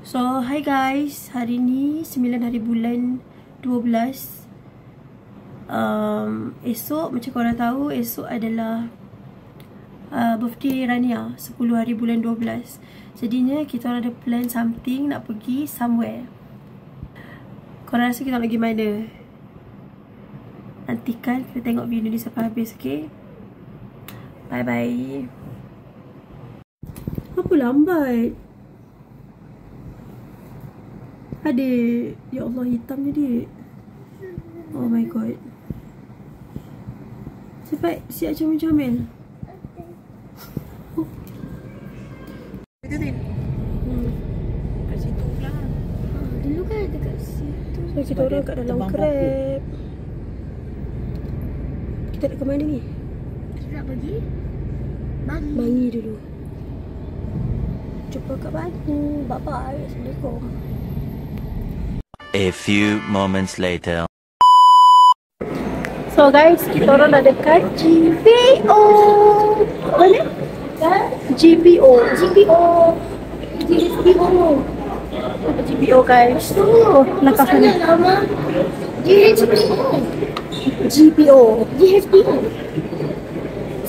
So, hi guys. Hari ni 9 hari bulan 12. Esok, macam korang tahu, esok adalah birthday Rania, 10 hari bulan 12. Jadinya kita orang ada plan something, nak pergi somewhere. Korang rasa kita nak pergi mana? Nantikan kita tengok video ni sampai habis, okay? Bye bye. Apa lambat? Adik, ya Allah, hitamnya dia. Oh my god. Cepat, siap comel-comel. Kat situ pula. Dulu kan dekat situ. So kita orang kat dalam Grab. Kita nak ke mana ni? Kita nak pergi Bangi. Bangi dulu. Jumpa kat Bangi. Bye-bye. Assalamualaikum. A few moments later. So guys, kita orang dah dekat GPO. Mana? GPO. GPO guys. Oh, langkah sana. GPO.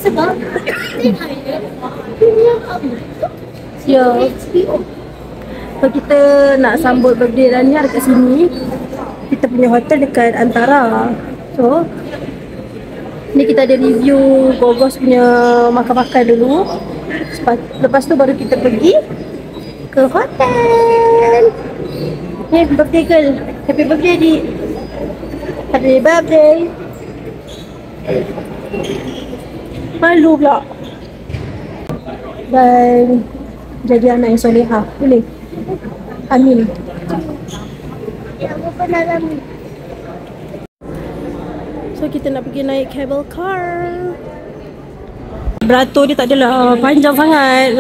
Sebab Ya. So kita nak sambut birthday Rania dekat sini. Kita punya hotel dekat Antara. So ni kita ada review Gogos punya makan-makan dulu. Lepas tu baru kita pergi ke hotel. Ni birthday girl. Happy birthday dik. Happy birthday. Malu pula. Dan jadi anak yang solehah. Boleh? Amin. yang aku pernah alami. So kita nak pergi naik cable car. Beratur dia tak adalah panjang sangat.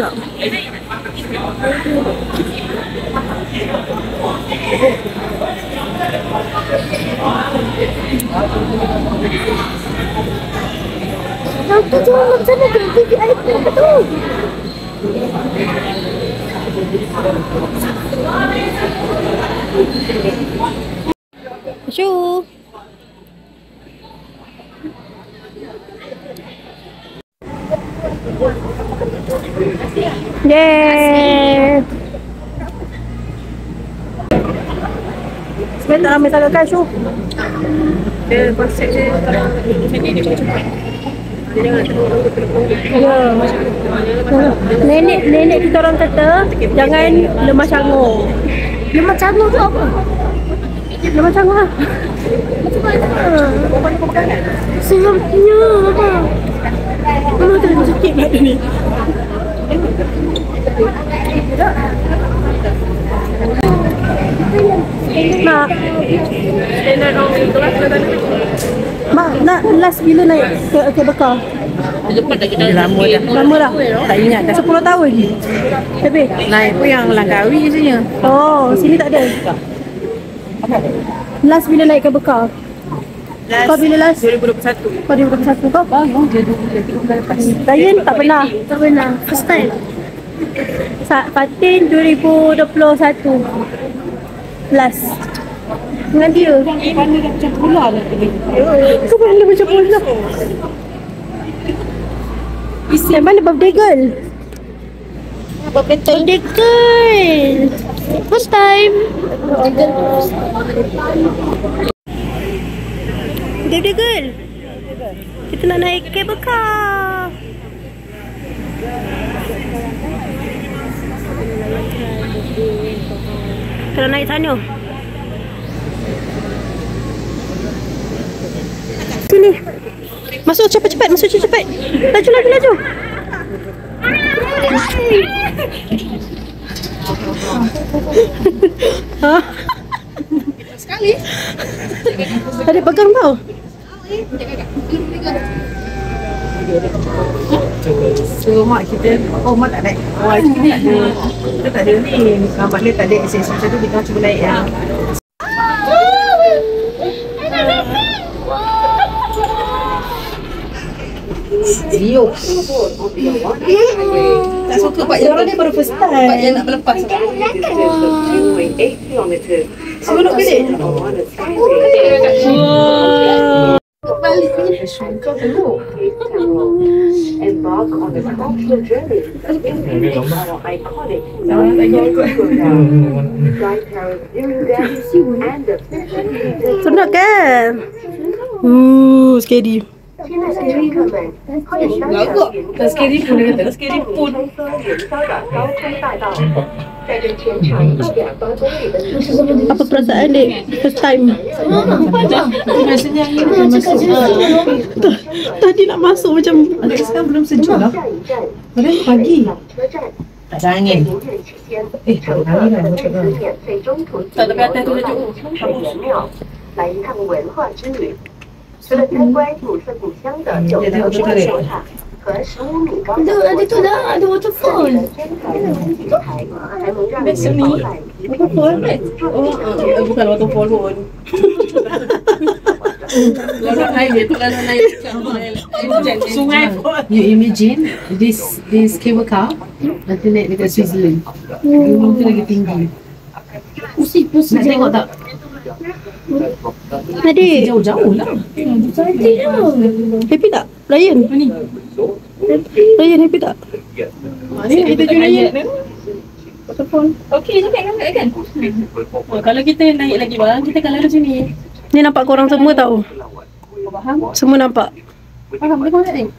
Yang tu jual macam mana tu? VIP apa tu? Shoo. Yeay. Sebenarnya tak ramai sangat kan Syuh? Dia konsep dia kalau macam ni dia cepat. Dia jangan Ya. Nenek kita orang kata jangan lemah cangur. Lemah cangur tu apa? Lemah cangur lah. Macam mana? Seramnya apa? Mana ada sikit kat ni. Nak standard orang itu lah kadang-kadang. Mak, nak last bila naik ke bekal? Lama dah. Lama dah? Tak ingat dah. 10 tahun? Lebih? Naik pun yang Langkawi saja. Oh, sini tak ada? Last bila naik ke bekal? Kau bila last? 2021. Kau 2021 kau? Bagus dia 2 lepas. Ryan tak pernah? Tak pernah. First time. Fatin 2021 last dengan dia. Mana dah macam pula lah tadi. Kau mana macam bola? Yang mana birthday girl? Birthday girl. First time. Birthday girl. Kita nak naik cable car. Kalau naik sana. Sini. Masuk cepat-cepat, masuk cepat-cepat. Laju. Ha? Sekali. Ada pegang tau. So mak kita, mak tak naik. Kita tak ada. Kita tak ada ni. Mak dia tak ada akses. Macam tu kita cuba naik yang Siok. Tak suka Pak Yang. Orang ni baru first Pak time. Yang nak berlepas. Seronok ke dek? Kau peluk. Embark on a cultural journey in our iconic grandparents during their and the Seronok kan? Scary. 亲爱的乘客们，欢迎搭乘沿 Tak scary pun dia kata. Tak scary pun. 黑色元宵的交通大道，在这全长1.8公里的旅途中， Apa perasaan dek? First time. Biasanya air macam masuk. Tadi nak masuk macam Adik sekarang belum sejuk lah. 下一站 Padahal pagi. 车站。 Tak ada angin. 营业期间， tak 乘 ada 客 angin lah 们 macam 实 tu. 免费中途停留罗汉清水神庙，来一趟文化之旅。除了参观古色古香的九层塔吊塔和15米高的火车，这里的天台平台还能让你饱览Bukan waterfall pun. Laluan air tu laluan air sungai pun. You imagine this cable car nanti naik dekat Switzerland. Gunung tu lagi tinggi. Nak tengok tak? Adik, Jauh-jauh lah. happy tak? Ryan? Ryan happy tak? Ni kita jumpa Ryan. Okey je kan? Kalau kita naik lagi bang, kita akan lalu sini. Ni nampak korang semua tau. Semua nampak. Faham dia kau nak ni?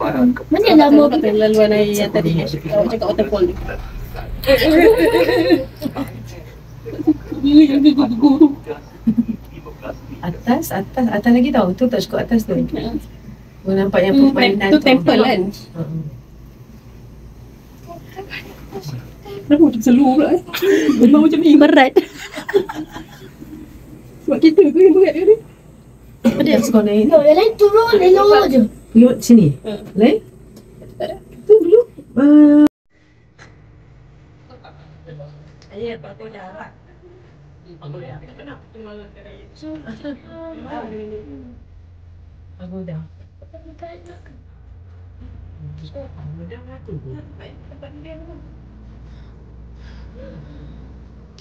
Mana lama Kata laluan air yang tadi awak cakap waterfall ni. Atas lagi tau. Tu tak cukup atas tu. Oh, nampak yang permainan Tu temple kan? Kenapa macam seluruh pula Memang macam ni Berat. Sebab kita tu yang berat dia ni. Adik suka naik. Yang lain turun elok je. Pergi sini. Lain? Tu dulu. Pagoda.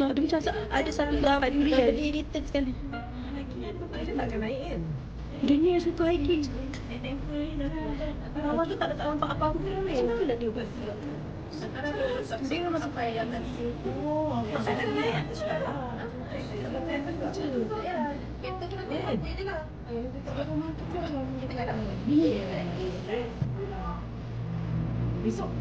Ada macam ada satu gambar durian. Edited sekali. Dia ni yang satu ID. Awak tu tak nampak apa-apa pun. Kenapa nak dia buat? Dia masuk payah tadi. Oh, Besok.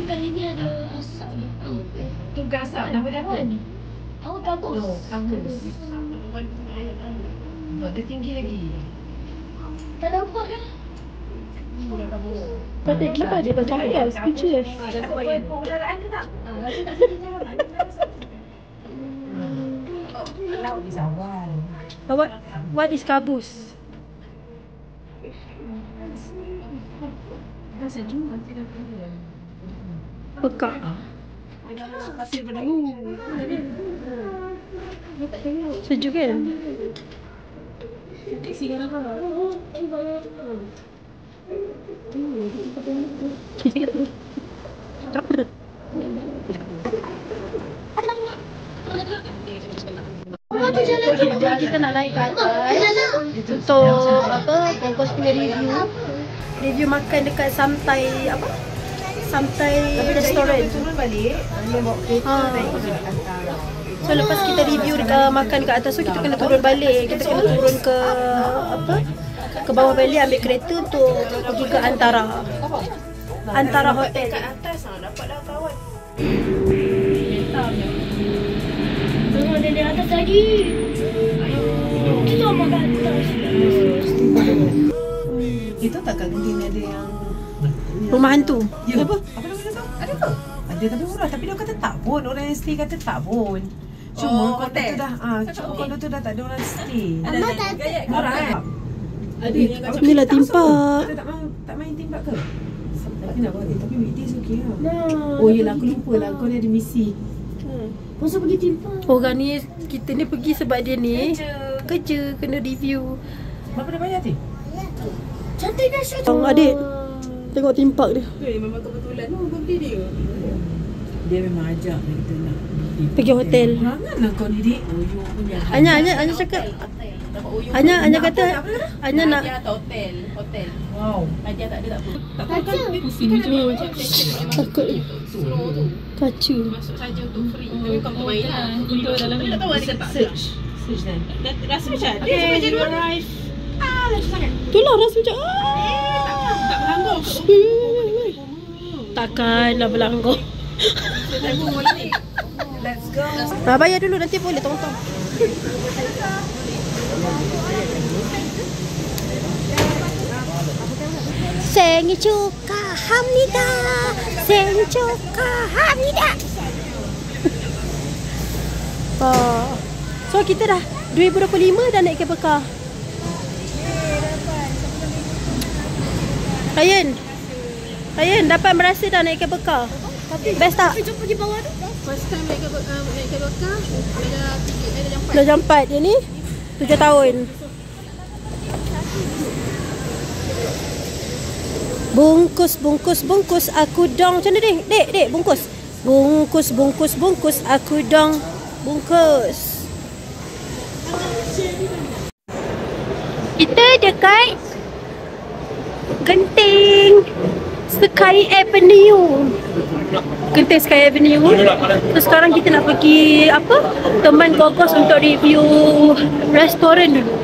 Kali ni ada asap. Tugas tak nama dia apa? Oh bagus. Bagus. Dia tinggi lagi. Tak nampak kan? Tadi kenapa dia baca ayat? Speechless. Laut di Sawal. What is kabus? Pekak. Sejuk kan? Kita nak naik ke atas untuk apa? Fokus punya review makan dekat Samtai apa? Samtai restoran. Turun balik. Dia bawa kereta naik ke Antara. So lepas kita review dekat makan kat atas tu kita kena turun balik. Kita kena turun ke apa? Ke bawah balik ambil kereta untuk pergi ke Antara. Antara hotel. Kat atas dapat dah kawan. Tengok dia di atas lagi. Kita mau ke atas. Itu tak kat Genting ada yang Rumah hantu. ya. Apa nama dia tu? Ada ke? Ada tapi murah. Tapi dia kata tak pun. Orang yang stay kata tak pun. Cuma kondo tu dah cuma kondo tu dah tak ada orang stay. Mama tak Murah kan? Ada yang kacau. Inilah timpak. Kita tak main timpak ke? Tapi nak buat tapi weekdays okey lah. Oh yelah aku lupa lah kau ni ada misi. Masa pergi timpa. Orang ni, kita ni pergi sebab dia ni kerja kena review. Berapa dah bayar tu? Cantik dah shot. Adik, tengok timpak dia. Memang kebetulan tu birthday dia. Dia memang ajak kita nak Pergi hotel. Janganlah kau ni dik. Oh you punya. Anya cakap, Anya kata, Anya nak Hadiah atau hotel. Wow. Hadiah tak ada tak apa. Tak tahu Kaca. kan pusing macam macam takut slow tu. kacu. Masuk saja untuk free. Tapi kau main lah. Untuk dalam ni tak tahu ada ke tak. Search dan. Rasa macam ada macam dulu. Lagi sangat. Itulah rasa macam Tak melanggar ke? takkanlah berlanggar. Let's go. Bayar dulu nanti boleh tonton. 생일 축하합니다. 생일 축하합니다. So kita dah 2025 dah naik kabel car. Ryan dapat merasa dah naik kabel car. Best tak? Jom pergi bawah tu. First time naik kabel car, Dah jam 4 dia ni 7 tahun. Bungkus aku dong. Macam mana dek bungkus. Bungkus aku dong. Bungkus. Kita dekat Genting Sky Avenue. Genting Sky Avenue. So sekarang kita nak pergi apa? Teman Gogos untuk review restoran dulu.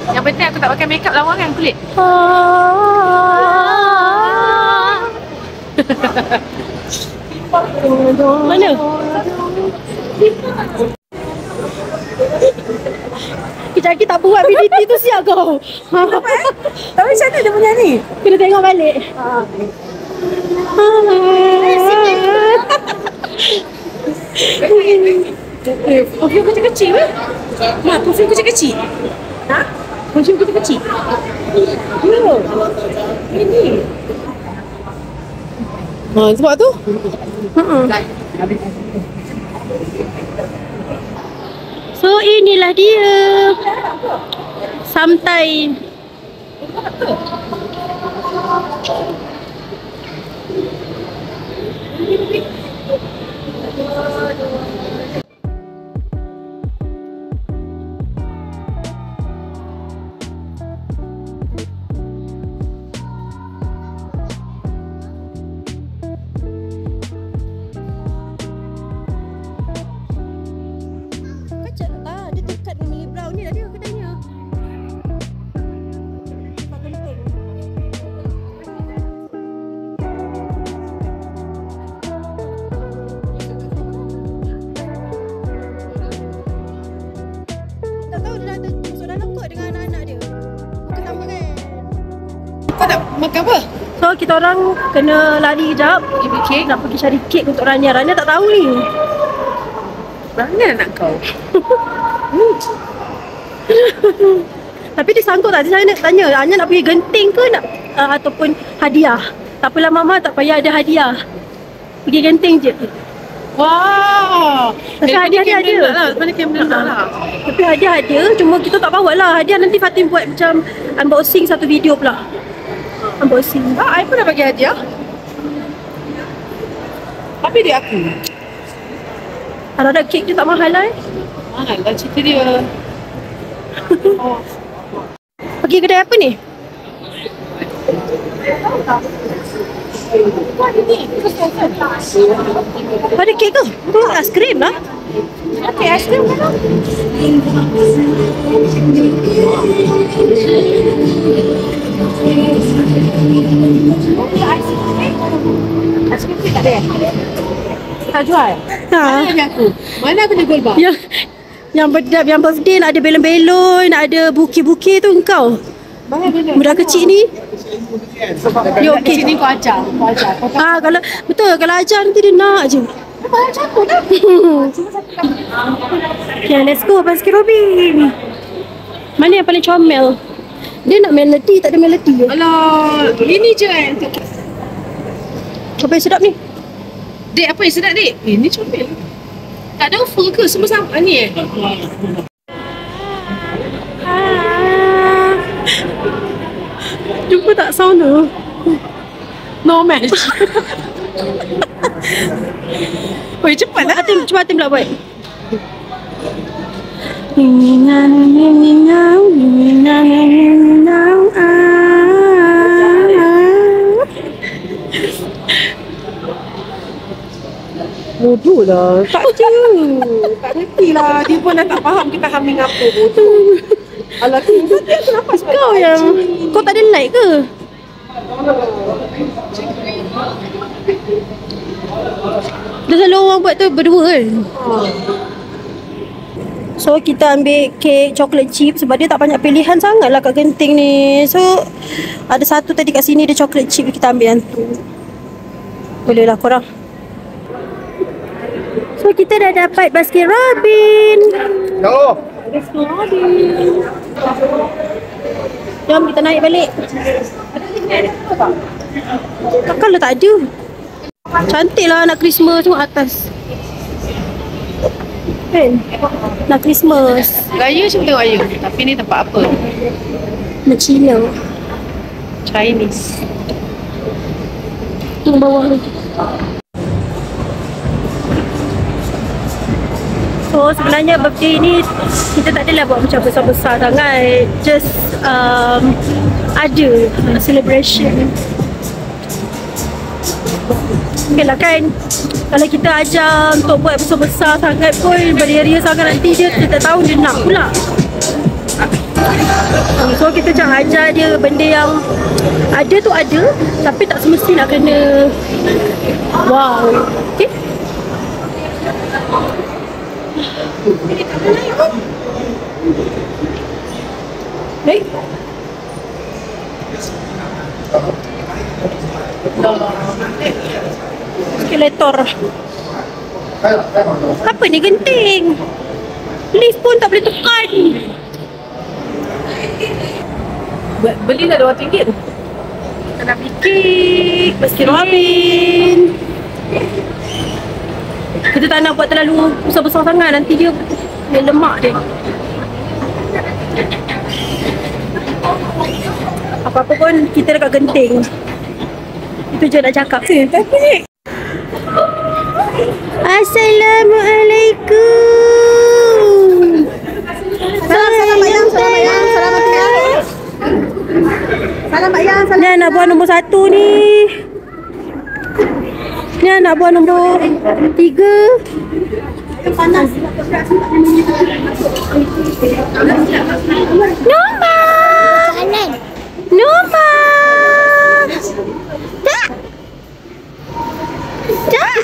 Yang penting aku tak pakai makeup lawa kan kulit. Mana? Kejap tak buat PPT tu siap kau. Tapi macam mana dia punya ni? Kena tengok balik. Perfume kecil-kecil ke? Mak, perfume kecil-kecil? Ha? Perfume kecil-kecil? Ya. Ini. Sebab tu? So inilah dia. Sometime. Kacak tak? Dia dekat dengan Millie Brown ni dah dia kedainya. Tak penting. Tak tahu dia dah ada masuk dalam kot dengan anak-anak dia. Bukan sama kan? Kau nak makan apa? So kita orang kena lari kejap pergi beli kek, nak pergi cari kek untuk Rania. Rania tak tahu ni. Mana anak kau? Tapi dia sanggup tak? Dia nak tanya Anya nak pergi Genting ke nak ataupun hadiah. Tak apalah mama, tak payah ada hadiah. Pergi Genting je. Wah. Tapi hadiah dia ada. Mana kamera nak lah. Tapi hadiah ada, cuma kita tak bawa lah. Hadiah nanti Fatin buat macam unboxing satu video pula. Unboxing. I pun dah bagi hadiah. Tapi dia aku. Kalau ada kek dia tak mahal lah Mahal lah cerita dia. Pergi kedai apa ni? Ada kek ke? Tu aiskrim lah. Okay, aiskrim kan? Aiskrim tak ada. Tak jual? Ha. Mana lagi aku? Mana aku jual bar? Yang Yang birthday nak ada belon-belon, nak ada buki-buki tu engkau. Budak kecil ni. Dia okey. Sini kau ajar. Kalau betul, kalau ajar nanti dia nak je. Okay, let's go Baskin Robin. Mana yang paling comel? Dia nak melody, tak ada melody ke? Alah, ini je untuk Apa yang sedap ni? Dek, apa yang sedap, Dek? Ini comel. Tak ada offer ke? Semua sama ni Jumpa tak sound tu? No match. Oi, cepatlah. Cuba Atim pula buat. Bodoh lah. Tak je. Tak ngerti lah. Dia pun dah tak faham kita humming apa. Bodoh. Alah, kenapa sebab Kau yang kau tak ada like ke? Dah selalu orang buat tu berdua kan? So kita ambil kek chocolate chip sebab dia tak banyak pilihan sangat lah kat Genting ni. So ada satu tadi kat sini dia chocolate chip, kita ambil yang tu. Boleh lah korang. So kita dah dapat Baskin Robin. Hello. Baskin Robin. Jom kita naik balik. Takkan lah tak ada. Cantik lah nak Christmas tu atas. Kan? Nak Christmas. Raya cuma tengok Raya. Tapi ni tempat apa? Nak Cina. Chinese. Tu bawah ni. So sebenarnya birthday ni kita tak adalah buat macam besar-besar sangat. Just ada celebration. Okay lah kan, kalau kita ajar untuk buat besar-besar sangat pun, beria-ria sangat, nanti dia tak tahu dia nak pula. So kita jangan ajar dia benda yang ada tu ada, tapi tak semesti nak kena wow. Okay. Baik. Eskalator. Apa ni Genting? Lift pun tak boleh tekan. Beli dah RM2 tu. Kena fikir Baskin Robin. Kita tak nak buat terlalu besar-besar sangat, nanti dia lemak dia. Apa-apa pun kita dekat Genting. Itu je nak cakap. Assalamualaikum. Salam ayang, salam ayang, salam ayang. Salam ayang, salam. Ni anak buah nombor 1 ni. Ni anak buah nombor 3. Panas. Noma. Kanan. Noma. Tak. Tak.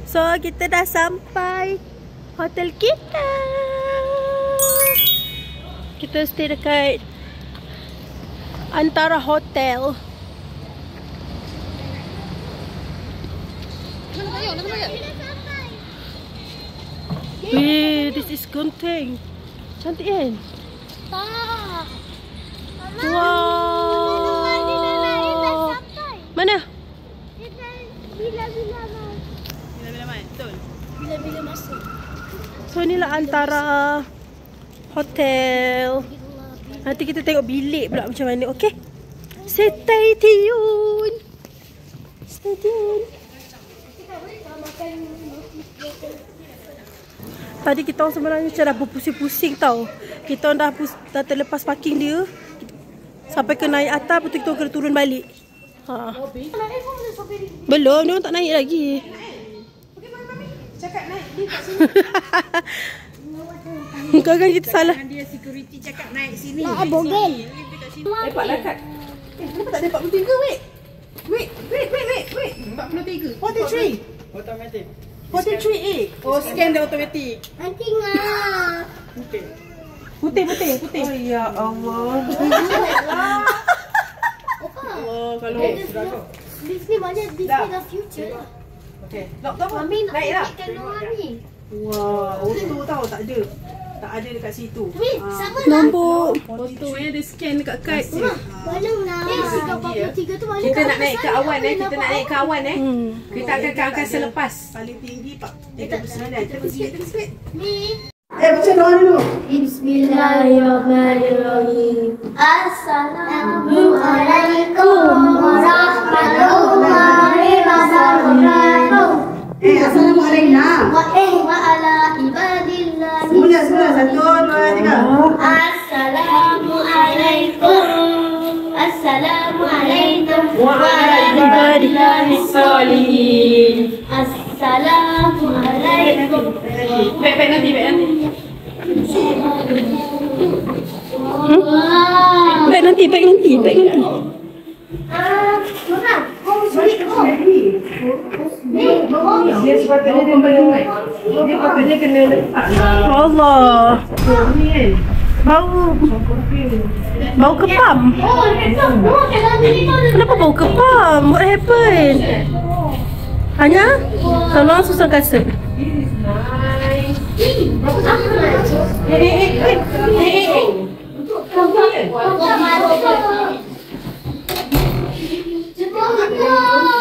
So kita dah sampai hotel kita. Kita stay dekat Antara Hotel. Weh, this is Genting. Cantik kan? Tak. Wow. Mana? Bila-bila mau. Bila-bila main, betul. Bila-bila masuk. So inilah Antara Hotel. Nanti kita tengok bilik pula macam mana. Okay? Stay tune. Stay tune. Tadi kita orang sebenarnya macam dah berpusing-pusing tau. Kita orang dah terlepas parking dia. Sampai ke naik atas, lepas tu kita orang kena turun balik. Belum, dia orang tak naik lagi. Cakap naik dia kat sini. Kadang-kadang kita salah. Dia security cakap naik sini. Bogel. Dapat lah kat. Kenapa tak ada 43? Wait. 43. 43. Automatic. 43A. Oh, scan dia automatic. Nanti ngah. Putih. Oh ya Allah. Oh, kalau This ni banyak this ni the future. Okey. Lock Mami nak naik lah. naikkan orang ni. Wah, auto tau tak ada. Tak ada dekat situ. Weh, sama lah. Nombor. fotonya dia scan dekat kad. Balong lah. 43 tu balong. Kita nak naik ke awan Kita nak naik ke awan Kita akan ke angkasa lepas. Paling tinggi 39. Kita sikit. Ni. Baca doa dulu. Bismillahirrahmanirrahim. Assalamualaikum warahmatullahi wabarakatuh. Assalamualaikum. Wa ala ibadillah. Semuanya 1, 2, 3. Assalamualaikum wa ala ibadillahi sholihin. Assalamualaikum. Baik nanti. Baik nanti. Dia sepatutnya dia berdungai. Dia patutnya kena letak. Allah. Bau kepam. Kenapa bau kepam? What happened? Hanya tolong susun kasut.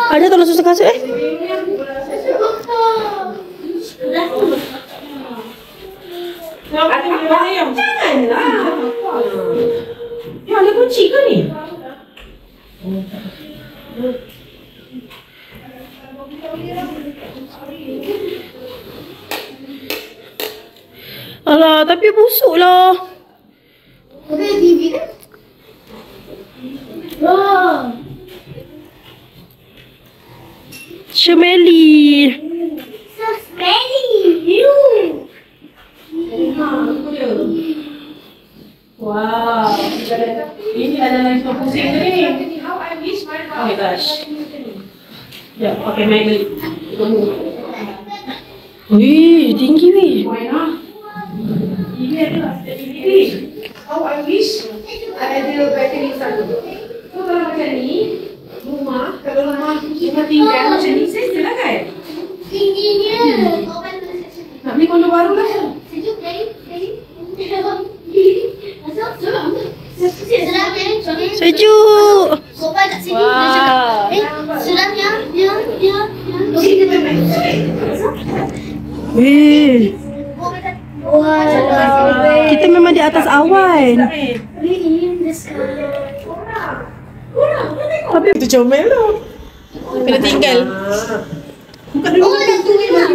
Ada tolong susun kasut Janganlah. Ya, ada kunci ke ni? Alah, tapi busuk lah. Ada TV kan? Wah. Smelly. So smelly. You. Wow. Ini ada lagi pusing ke ni? Oh my gosh. Ya, pakai mic balik. Wih, tinggi weh. Ini adalah DVD. How I wish ada bateri satu. So kalau macam ni, kalau rumah tinggal macam ni, saya lah kan? Tingginya. Nak beli kondo baru lah. Sejuk dari. Sejuk. Sofa kat sini boleh cakap. Selamnya. Ya. Okey, kita main. Weh. Wow. Kita memang di atas awan. We in the sky. Tapi Itu comel tu. Kena tinggal. Buka dulu. Oh, dah tu lah.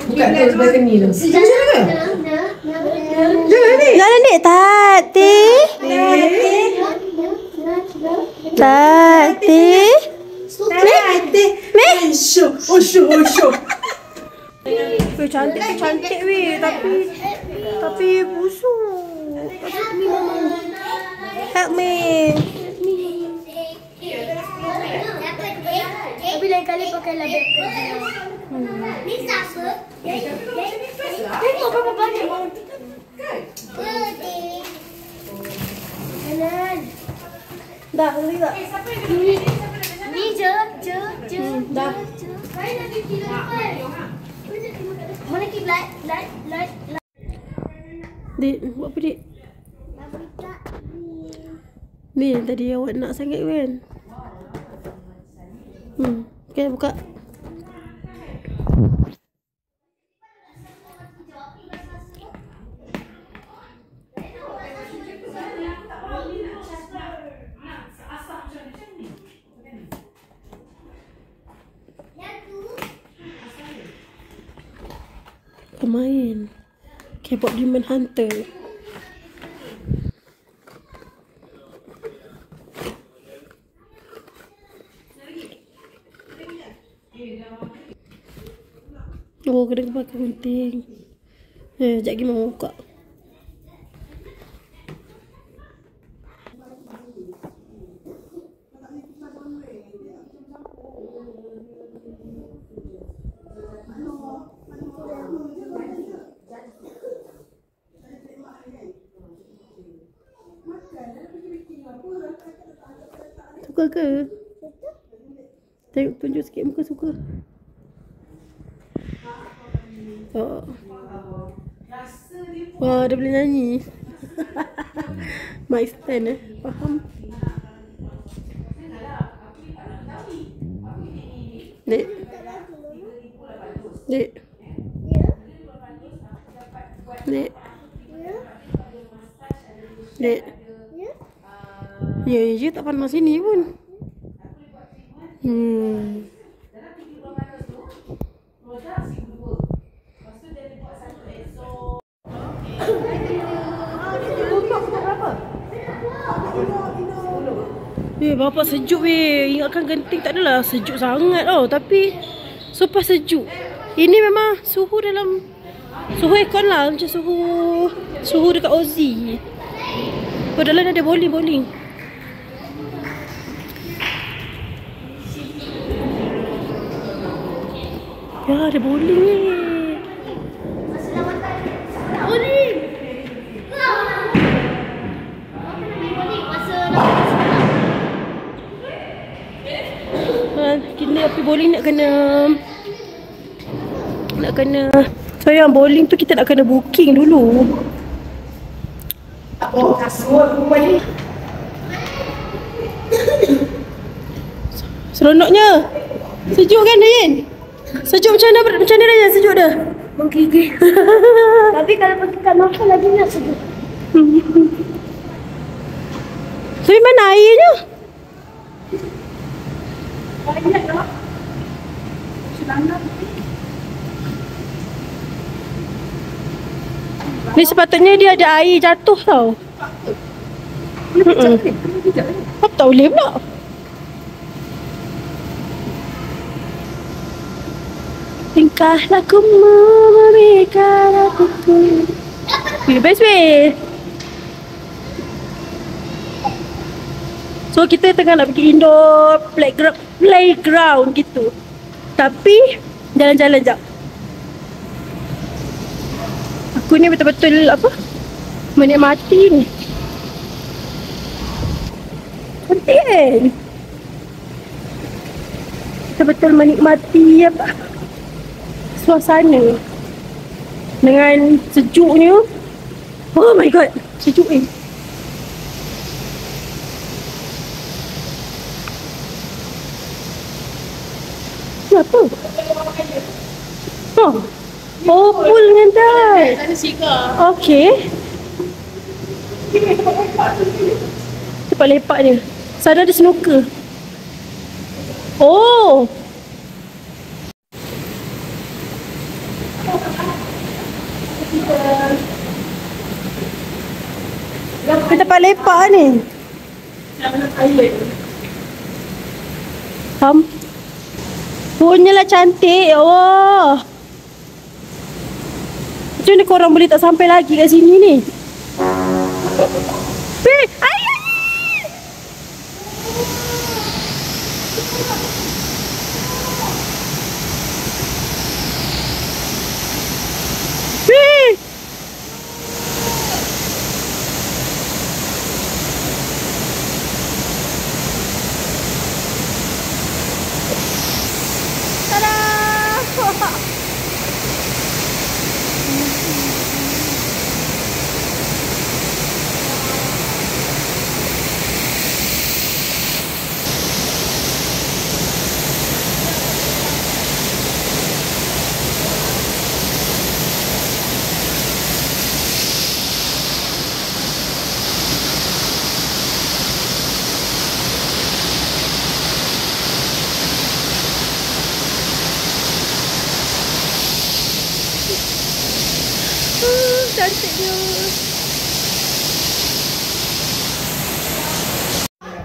Buka tu balcony tu. Jangan ni. Tati. Syuk. Weh, cantik weh. Tapi busuk. Help me. Tapi lain kali pakailah beg kerja. Ni siapa? Tengok berapa banyak orang. Kanan. Dah, boleh tak? Ni je. Dah. Mana keep light. Dik, buat apa dik? Ni yang tadi awak nak sangat kan? Okay, buka. suka main K-pop Demon Hunter. Oh, kena pakai gunting. Sekejap lagi mau buka. Suka ke? Tengok, tunjuk sikit muka suka. Oh. Wah, dia boleh nyanyi. Mic stand faham? Dek. Dek. Dek. Dek. Ya, je tak panas sini pun. Bapak sejuk weh. Ingatkan Genting tak adalah sejuk sangat tau. Tapi super sejuk. Ini memang suhu dalam suhu aircon lah. Macam suhu dekat Aussie. Oh, dalam ada bowling. Ya, ada bowling ni. Bowling. Kita pergi bowling nak kena sayang, bowling tu kita nak kena booking dulu. Seronoknya. Sejuk kan Dayan? Sejuk macam mana Dayan sejuk dah? Menggigil. Tapi kalau pergi kat novel lagi nak sejuk. Tapi mana airnya? Ni sepatutnya dia ada air jatuh tau. Apa tak boleh pula? Tingkah lakumu memberikan aku best way. So kita tengah nak pergi indoor playground gitu. Tapi jalan-jalan jap. Aku ni betul-betul menikmati ni. Cantik kan? Betul-betul menikmati suasana dengan sejuknya. Oh my god, sejuk ni. Apa? Oh, pool dengan dive. Ada siga. Okay. Tempat lepak dia. Sana ada snooker. Oh. Kita tempat lepak ni. Punyalah cantik. Ya Allah. Macam mana korang boleh tak sampai lagi kat sini ni? Weh, air! Weh! Cantik dia.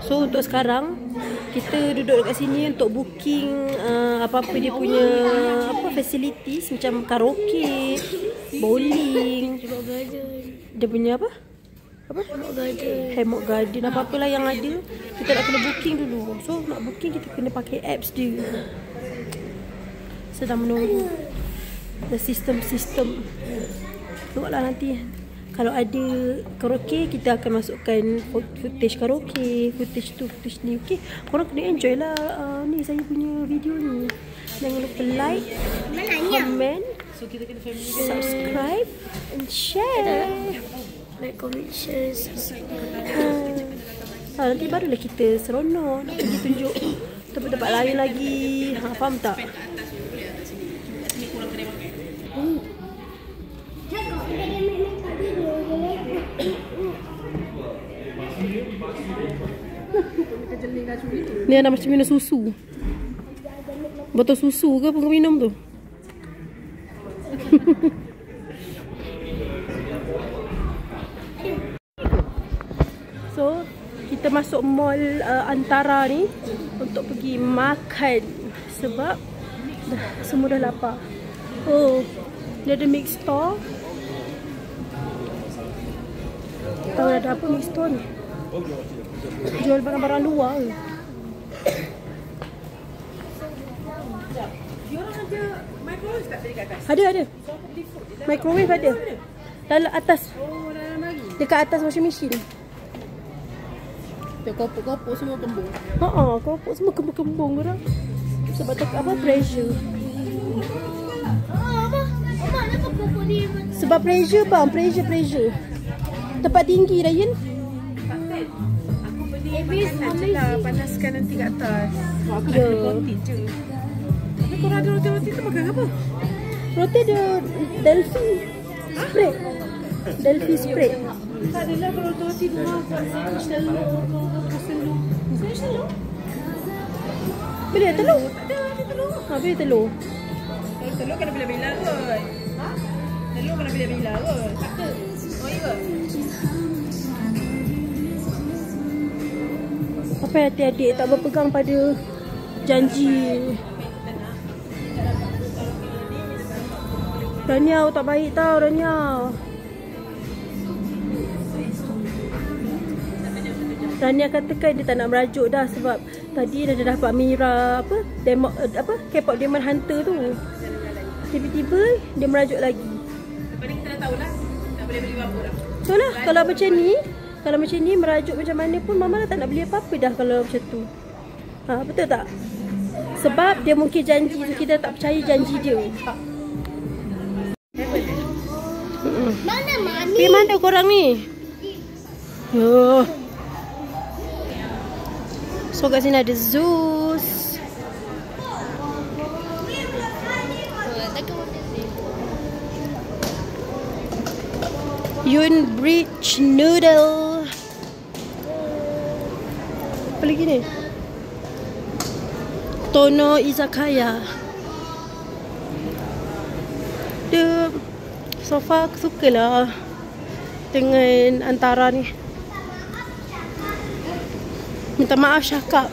So untuk sekarang kita duduk dekat sini untuk booking apa-apa dia punya facilities macam karaoke, bowling, dia punya apa? Hammock garden, apa-apalah yang ada kita nak kena booking dulu. So nak booking kita kena pakai apps dia. Sedang menunggu the system. Tengoklah nanti kalau ada karaoke kita akan masukkan footage karaoke, footage tu, footage ni. Okey, korang kena enjoy lah ni saya punya video ni. Jangan lupa like, comment, subscribe and share. Like, comment, share, subscribe. Nanti barulah kita seronok nak pergi tunjuk tempat-tempat lain lagi. Faham tak? Ni ada macam minum susu. Botol susu ke apa kau minum tu? So, kita masuk mall Antara ni untuk pergi makan sebab semua dah lapar. Oh, dia ada mix store. Tahu ada apa mix store ni? Jual barang-barang luar ke? Ada. Microwave ada. Dalam atas. Dekat atas washing machine. Kopok-kopok semua kembung. Kopok semua kembung-kembung orang. Sebab tak apa pressure. Mama, kenapa kopok ni? Sebab pressure bang, pressure. Tempat tinggi dah Yin. Habis lah panaskan nanti kat atas. Aku Ya. ada roti je. Tapi korang ada roti tu makan apa? Roti ada Delphi spread. Delphi spread. Tak adalah kalau roti buah kat sandwich telur ke bekas telur. Sandwich telur? Boleh telur? Tak ada telur. Boleh telur. Kalau telur kena bila-bila kot. Telur kena bila-bila kot. Tak ke? Oh iya ke? Apa yang adik-adik tak berpegang pada janji. Rania tak baik tau Rania. Rania katakan dia tak nak merajuk dah sebab tadi dah dapat Mira K-pop Demon Hunter tu. Tiba-tiba dia merajuk lagi. Lepas ni kita dah tahulah. Tak boleh beli apa dah. So lah kalau macam ni merajuk macam mana pun mama dah tak nak beli apa-apa dah kalau macam tu. Betul tak? Sebab dia mungkin janji kita tak percaya janji dia. Mana mami? Pergi mana korang ni? So kat sini ada Zeus. Yun Bridge Noodle. Apa lagi ni? Tono Izakaya. Dia so far aku sukalah dengan Antara ni. Minta maaf Syakab.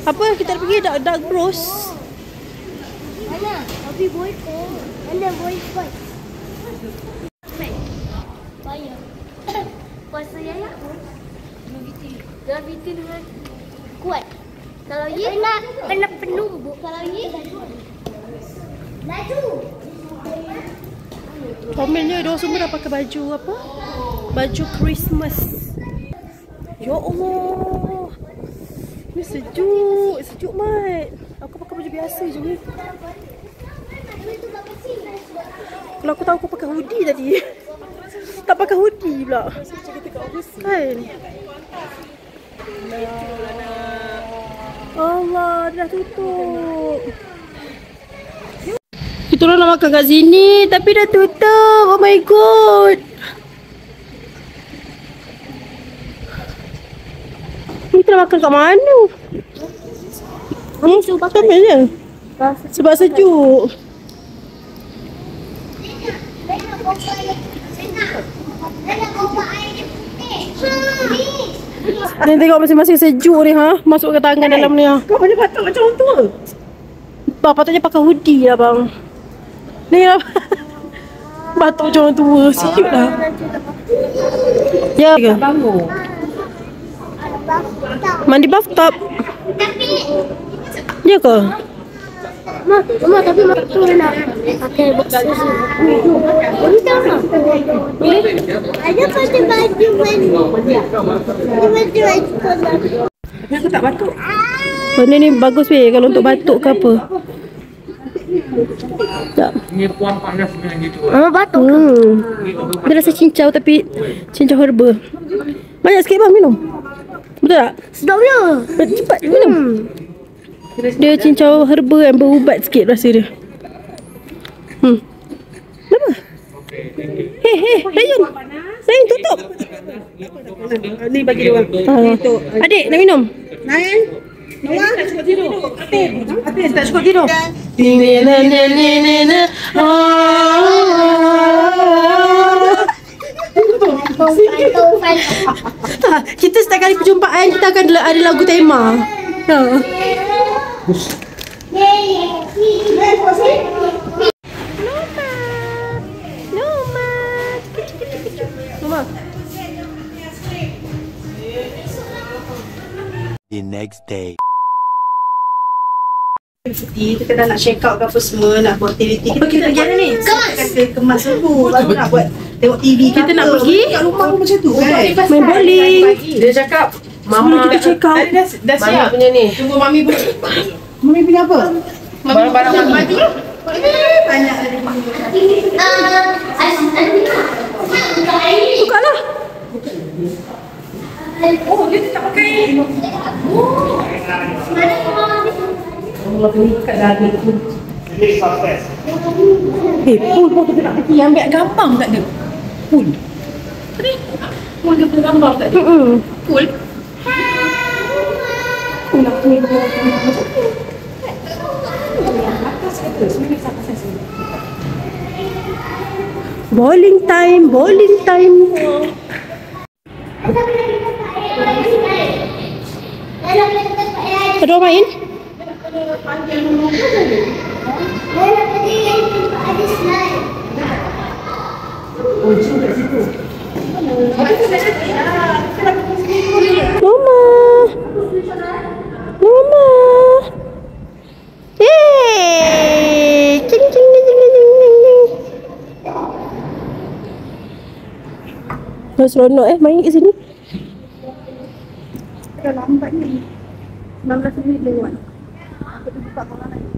Apa kita nak pergi Dark Bros? Mana? Abi boycott. Mana boycott? Bayar. Puasa Yaya? Graviti dengan kuat. Kalau ye kena penuh bu. Kalau ye laju. Komennya dia semua dah pakai baju apa? Baju Christmas. Ya Allah. Ni sejuk mat. Aku pakai baju biasa je ni. Kalau aku tahu aku pakai hoodie tadi. Tak pakai hoodie pula. Kan? Allah, dah tutup. Kita orang nak makan kat sini tapi dah tutup. Oh my god. Kita nak makan kat mana? Kamu suruh makan je. Sebab sejuk. Ni tengok masing-masing sejuk ni ha. Masuk ke tangan dalam ni ha. Kau boleh batuk macam orang tua. Bang patutnya pakai hoodie lah bang. Ni lah. Batuk macam orang tua. Sejuk lah. Ya ke? Bangun. Mandi bathtub. Ya ke? Mama, tapi mak tu nak pakai boxer. Boleh tak mak? Boleh. Ada pakai baju mana? Baju sekolah. Tapi aku tak batuk. Benda ni bagus weh kalau untuk batuk ke apa. Tak. Ni puan panas dengan gitu. Mama batuk. Dia rasa cincau tapi cincau herba. Banyak sikit bang minum. Betul tak? Sedapnya. Cepat minum. Dia cincau herba yang berubat sikit rasa dia. Kenapa? Hei, Rayun. Rayun tutup. Ni bagi dia orang. Adik nak minum? Nain. Noah tak cukup tidur. Atis tak cukup tidur. Kita setiap kali perjumpaan kita akan ada lagu tema. The next day. Kita dah nak check out ke apa semua, nak buat aktiviti. Kita pergi mana ni? Kata kemas dulu, baru nak buat tengok TV. Kita nak pergi kat rumah pun macam tu kan. main bowling. Dia cakap Sebelum kita check out. dah siap punya ni. Tunggu Mami pun. Mami punya apa? Barang-barang mandi. Banyak dari Buka lah. Oh, dia tak pakai. Allah beli kat dalam tu. Pool pun kita nak pergi ambil gambar tak ada? Pool. Tadi pool dia punya gambar tak ada? Pool. Nak pergi macam tu. Atas kata, sini sampai sini. Bowling time, bowling time. Ada orang main? Mama. Mama. Yeay. Cing cing cing cing cing cing. Seronok main kat sini. Dah lambat ni. 19 minit lewat. Kita buka malam lagi.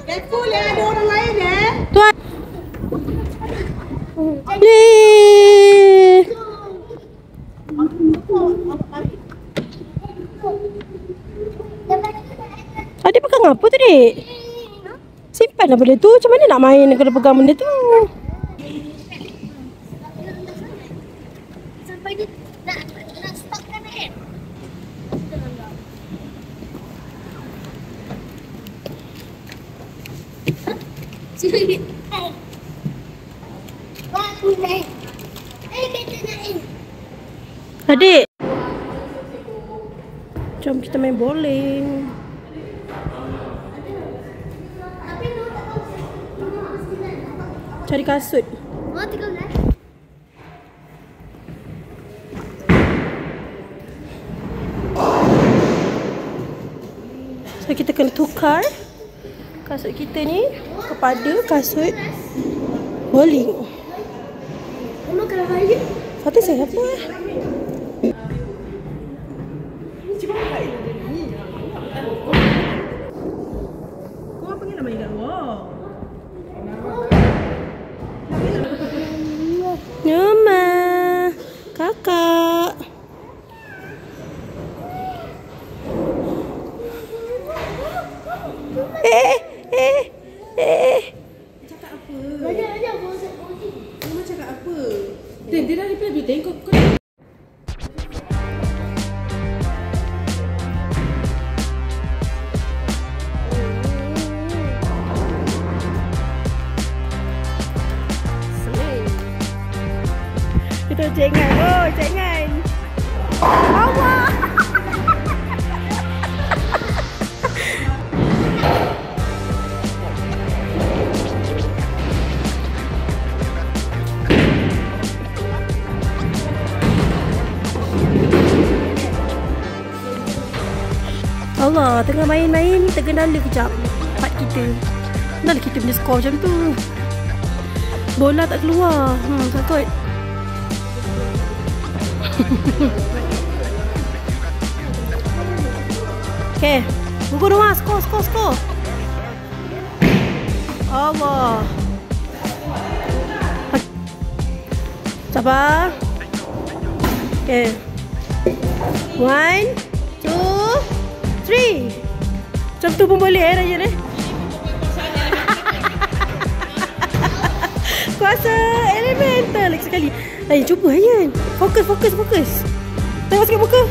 Careful ya, ada orang lain ya. Tuan. Yeay. Adik pegang apa tu, Dik? Simpanlah benda tu. Macam mana nak main kalau pegang benda tu? Sampai dia nak stopkan kan? Sini. Wah, naik. Kita naik. Adik. Jom kita main bowling. Cari kasut. Oh, 13. So kita kena tukar kasut kita ni kepada kasut bowling. Mama kalau hari Fatih saya apa? Kau pergi nak main kat luar. Mama, kakak. Cakap apa? Banyak bosan. Mama cakap apa? Dia dah reply dia tengok kau. Kita cengan. Oh, cengan. Allah. Allah, tengah main-main tergendala kejap part kita. Kenapa kita punya skor macam tu? Bola tak keluar. Takut. Okay, buku doa, skor. Allah. Sabar. Okay. 1, 2, 3. Macam tu pun boleh Ryan Kuasa elemental lagi sekali. Ryan, cuba Ryan. Fokus. Tengok sikit muka.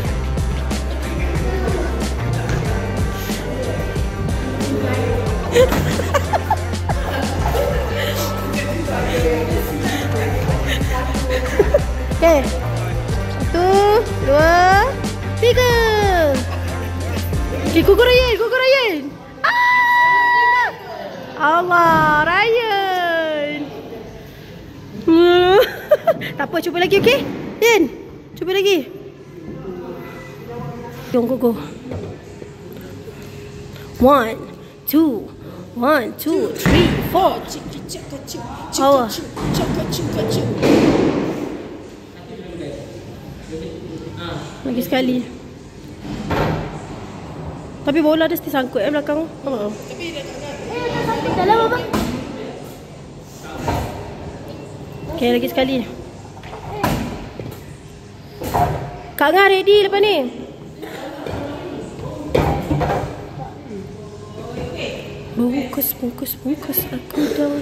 Okay. 1, 2, 3. Okay, gugur Ryan. Allah, Ryan. Tak apa, cuba lagi, okey? Ryan, cuba lagi. Jom, go. 1, 2, 3, 4. Allah. Lagi sekali. Tapi bola dia still sangkut belakang. Dalam apa? Okay, lagi sekali. Kak Ngah ready lepas ni. Bungkus aku dah.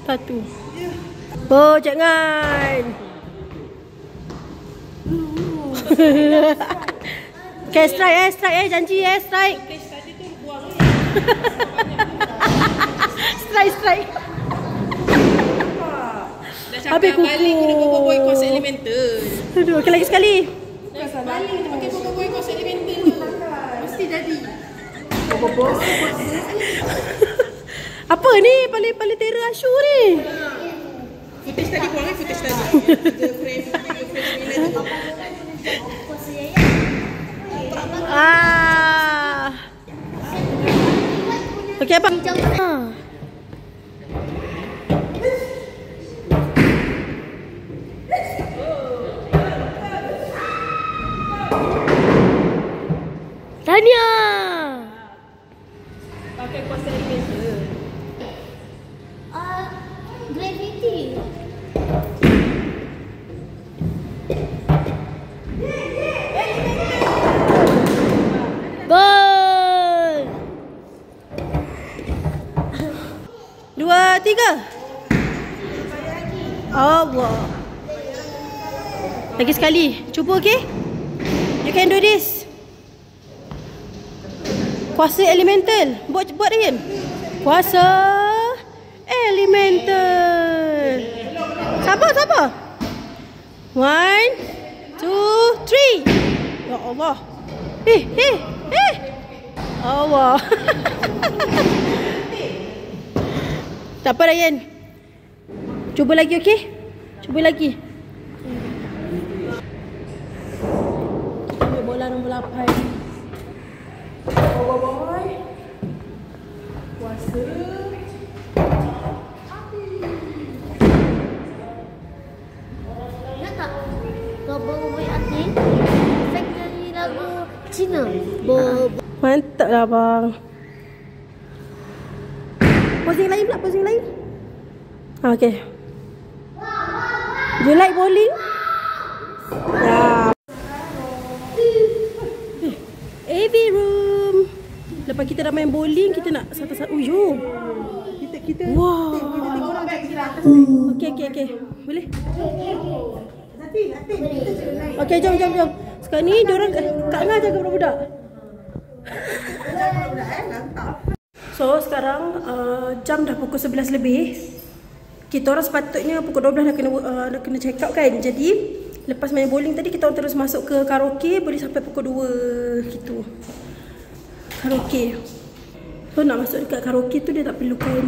Satu. Oh, jangan. Okay, strike janji strike. Strike. Habis kuku. Balik kena boy kuasa elemental. Aduh, okay, lagi sekali. Balik kita pakai boy kuasa elemental. Mesti jadi. Apa ni? Paling terror Ashu ni. Footage tadi buang footage tadi. Frame. Okey, apa? Tania. Pakai kuasa elemental. Gravity. Gol. 2, 3. Allah. Lagi sekali. Cuba, okey? You can do this. Kuasa elemental. Buat Ryan. Kuasa elemental. Sabar. 1, 2, 3. Ya Allah. Allah. Tak apa Ryan. Cuba lagi, okey? Cuba lagi. Ambil bola nombor 8. Boy. Kuasa. Nak tak? Boy Atin. Efek dari lagu Cina. Mantap lah bang. Posing lain pula, posing lain. Okey. You like bowling? Ya. AV room. Lepas kita dah main bowling, kita nak satu-satu. Jom. Kita wow. Kita tengok orang kat atas. Okey. Boleh? Okey, jom. Sekarang ni diorang Kak Ngah jaga budak-budak. So sekarang jam dah pukul 11 lebih. Kita orang sepatutnya pukul 12 dah kena check out kan. Jadi lepas main bowling tadi kita orang terus masuk ke karaoke, boleh sampai pukul 2 gitu. Karaoke. So nak masuk dekat karaoke tu dia tak perlukan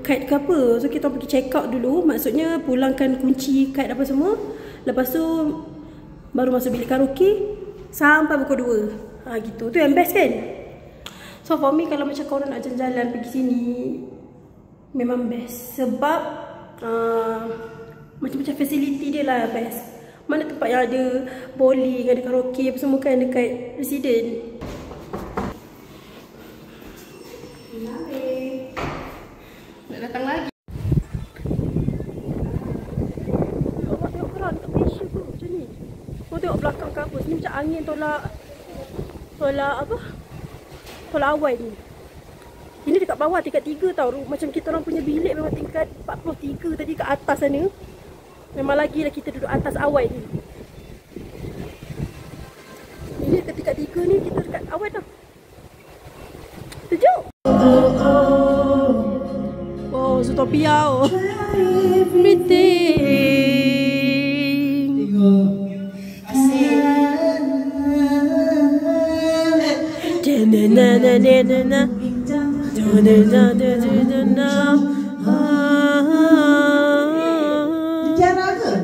kad ke apa. So kita orang pergi check out dulu. Maksudnya pulangkan kunci, kad apa semua. Lepas tu baru masuk bilik karaoke sampai pukul 2. Gitu. Tu yang best kan. So for me kalau macam korang nak jalan-jalan pergi sini memang best. Sebab macam-macam facility dia lah best. Mana tempat yang ada bowling, ada karaoke apa semua kan dekat Resident. Nak datang lagi. Awak tengok kerang dekat Malaysia tu macam ni. Kau tengok belakang ke apa. Sini macam angin tolak apa? Tolak awan ni. Ini dekat bawah tingkat 3 tau. Macam kita orang punya bilik memang tingkat 43 tadi kat atas sana. Memang lagi lah kita duduk atas awan ni. Ini dekat tingkat 3 ni kita dekat awan tau. Sejuk. Oh, Zootopia oh. Everything.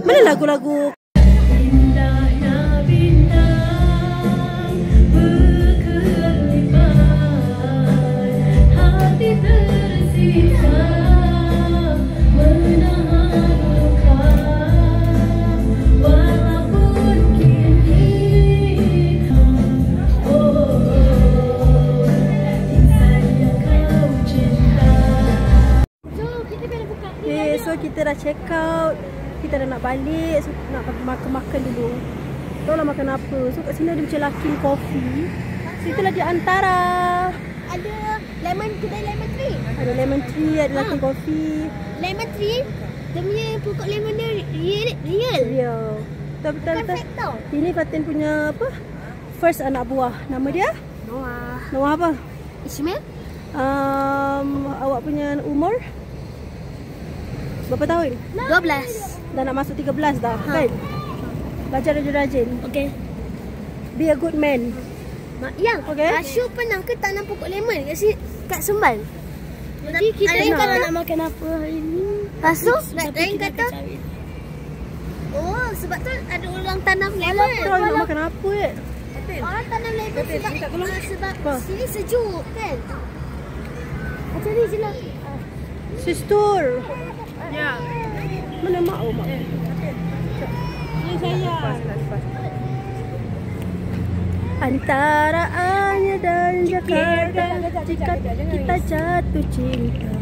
Mana lagu-lagu? So kita dah check out. Kita dah nak balik. So nak pergi makan-makan dulu. Tahu lah makan apa. So kat sini ada macam Luckin Coffee. So itulah di antara. Ada kedai lemon tree. Ada lemon tree, ada Luckin Coffee. Lemon tree, dia punya pokok lemon dia real. Betul. Perfect tau. Ini Fatin punya apa? First anak buah. Nama dia? Noah apa? Ismail? Awak punya umur? Berapa tahun? 12. Dah nak masuk 13 dah, kan? Belajar rajin-rajin. Okay. Be a good man. Yang Okay. Ashu pernah ke tanam pokok lemon kat Sembal? Jadi kita kalau nak makan apa hari ni? Pasu? Lain kata. Oh, sebab tu ada orang tanam lemon. Orang nak makan apa Orang tanam lemon sebab sini sejuk kan? Macam ni je lah. Sister. Ya. Mana mak? Oh, mak. Ni saya. Antara Anya dan Jakarta, jika kita jatuh cinta.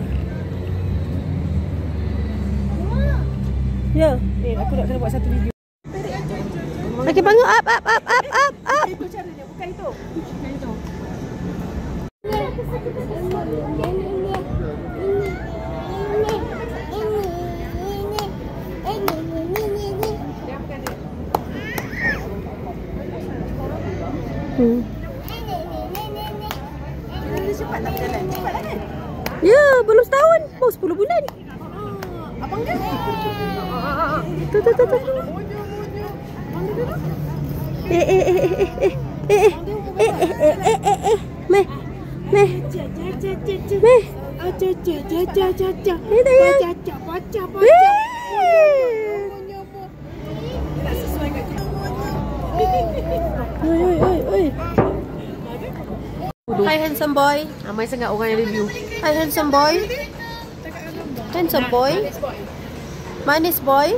Ya. Aku nak kena buat satu video. Okey, bangun up. Itu caranya, bukan itu. Cepat tak berjalan? Cepat lah kan? Ya, belum setahun. Baru 10 bulan. Abang kan? Tu. Meh. Oi. Hi handsome boy. Ramai sangat orang yang review. Hi handsome boy. Handsome boy. Manis boy.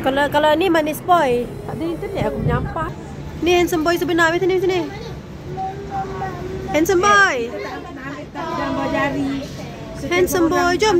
Kalau ni manis boy. Tak ada internet aku menyampah. Ni handsome boy sebenar. Mari sini. Handsome boy. Tak ambil jari. Handsome boy. Jom.